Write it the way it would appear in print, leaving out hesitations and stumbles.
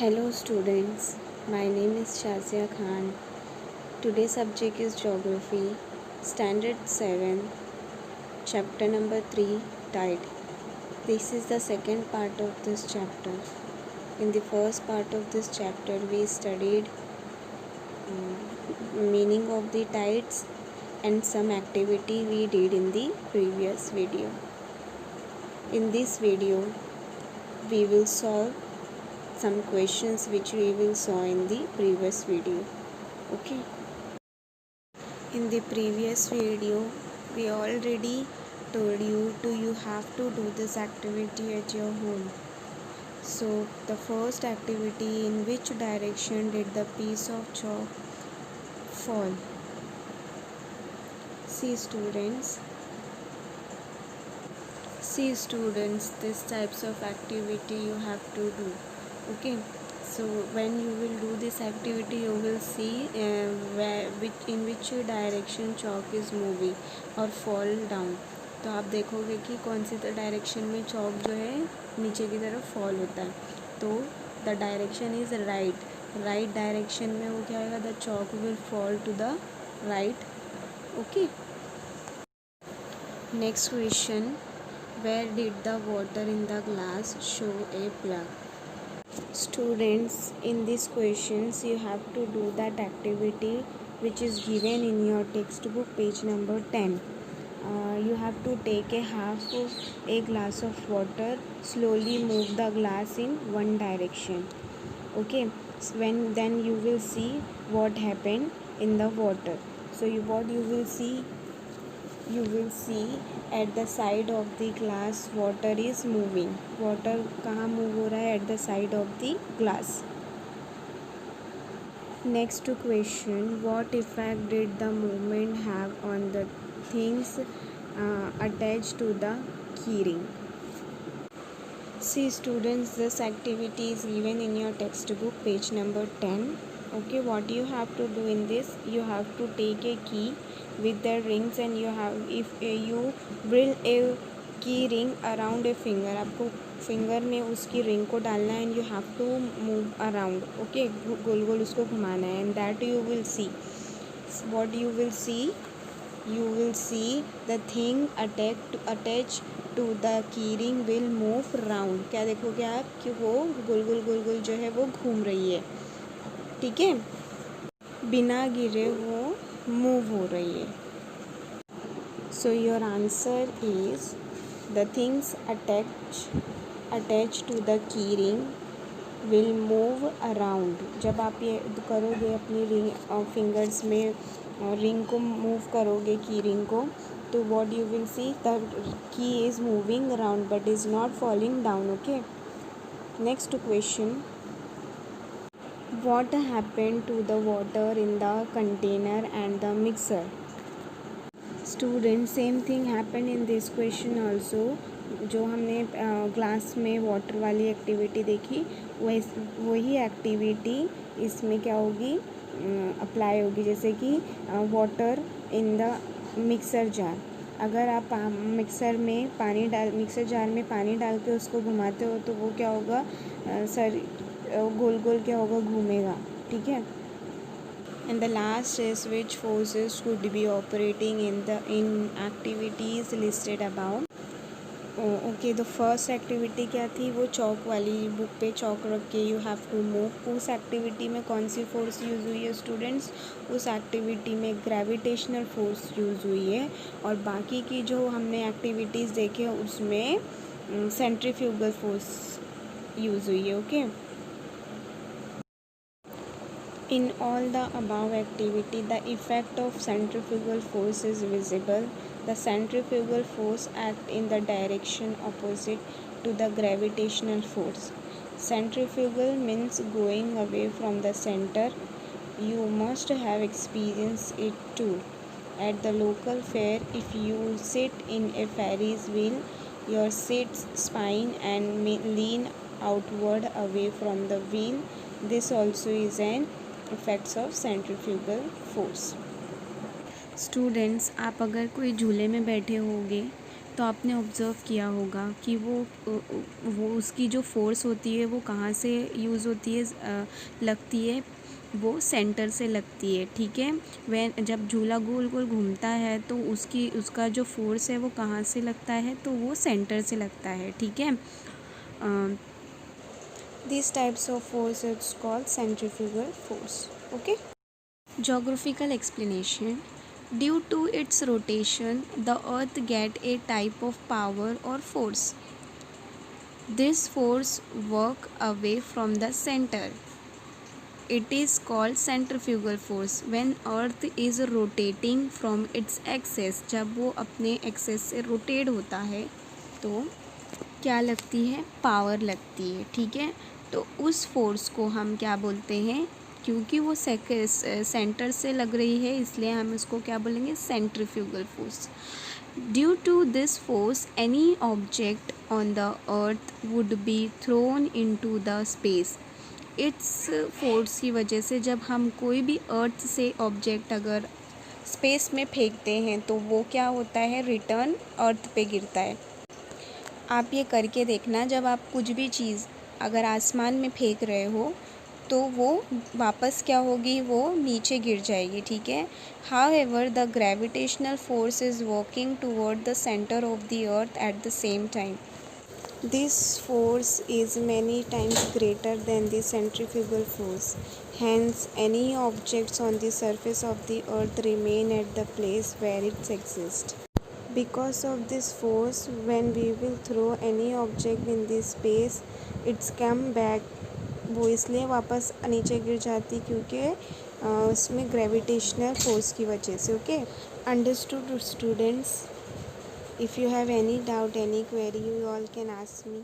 Hello students, my name is Shazia Khan. Today's subject is Geography, Standard 7, Chapter number 3, Tide. This is the second part of this chapter. In the first part of this chapter, we studied meaning of the tides and some activity we did in the previous video. In this video, we will solve some questions which we will saw in the previous video. Okay. In the previous video, we already told you have to do this activity at your home. So the first activity, in which direction did the piece of chalk fall? See students, this types of activity you have to do. Okay, so when you will do this activity, you will see in which direction chalk is moving or fall down. तो आप देखोगे कि कौन सी direction में चौक जो है नीचे की तरफ फॉल होता है. तो the direction is right direction में वो क्या आएगा, the chalk will fall to the right. Okay. Next question, where did the water in the glass show a plug? Students, in these questions you have to do that activity which is given in your textbook, page number 10. You have to take a glass of water, slowly move the glass in one direction. Okay, then you will see what happened in the water. So what you will see at the side of the glass water is moving. water कहाँ move हो रहा है? At the side of the glass. Next question, what effect did the movement have on the things attached to the keyring? See students, this activity is given in your textbook, page number 10. Okay, what you have to do in this, you have to take a key with the rings and you drill a key ring around a finger. आपको finger में उसकी ring को डालना है and you have to move around. Okay, गोल गोल उसको घुमाना है and that you will see the thing attached to the keyring will move round. क्या देखोगे आप कि वो गोल गोल जो है वो घूम रही है. ठीक है, बिना गिरे वो मूव हो रही है. So your answer is the things attached to the keyring will move around. जब आप ये करोगे अपनी रिंग फिंगर्स में रिंग को मूव करोगे, की रिंग को, तो what you will see, the key is moving around but is not falling down. Okay. Next question, what happened to the water in the container and the mixer? Students, same thing happened in this question also. जो हमने glass में water वाली activity देखी, वही activity इसमें क्या होगी, apply होगी. जैसे कि water in the mixer jar. अगर आप मिक्सर जार में पानी डाल के उसको घुमाते हो तो वो क्या होगा, गोल गोल क्या होगा, घूमेगा. ठीक है. And the last is, which forces could be operating in activities listed above? Okay, तो फर्स्ट एक्टिविटी क्या थी, वो चौक वाली. बुक पे चौक रख के यू हैव टू मूव. उस एक्टिविटी में कौन सी फोर्स यूज़ हुई है स्टूडेंट्स? उस एक्टिविटी में ग्रेविटेशनल फोर्स यूज़ हुई है. और बाकी की जो हमने एक्टिविटीज़ देखे उसमें सेंट्रीफ्यूगल फोर्स यूज़ हुई है. Okay. In all the above activity, the effect of centrifugal force is visible. The centrifugal force acts in the direction opposite to the gravitational force. Centrifugal means going away from the center. You must have experienced it too. At the local fair, if you sit in a Ferris wheel, your seat's spine and lean outward away from the wheel. This also is an effects of centrifugal force. Students, आप अगर कोई झूले में बैठे होंगे तो आपने observe किया होगा कि वो उसकी जो फोर्स होती है वो कहाँ से यूज़ होती है, लगती है, वो सेंटर से लगती है, ठीक है। जब झूला गोल गोल घूमता है तो उसका जो फोर्स है वो कहाँ से लगता है, तो वो सेंटर से लगता है, ठीक है। This types of force it's called centrifugal force, okay. Geographical explanation. Due to its rotation, the earth get a type of power or force. This force work away from the center. It is called centrifugal force. When earth is rotating from its axis, जब वो अपने access से rotate होता है तो क्या लगती है, पावर लगती है, ठीक है। तो उस फोर्स को हम क्या बोलते हैं, क्योंकि वो सेंटर से लग रही है इसलिए हम इसको क्या बोलेंगे, centrifugal force. Due to this force any object on the earth would be thrown into the space. Its force की वजह से जब हम कोई भी अर्थ से ऑब्जेक्ट अगर स्पेस में फेंकते हैं तो वो क्या होता है, रिटर्न अर्थ पे गिरता है। आप ये करके देखना, जब आप कुछ भी चीज़ अगर आसमान में फेंक रहे हो तो वो वापस क्या होगी, वो नीचे गिर जाएगी, ठीक है। However the gravitational force is working toward the centre of the earth at the same time. This force is many times greater than the centrifugal force, hence any objects on the surface of the earth remain at the place where it exists. Because of this force, when we will throw any object in this space, it's come back. वो इसलिए वापस नीचे गिर जाती क्योंकि उसमें gravitational force की वजह से, okay. Understood students? If you have any doubt, any query, you all can ask me.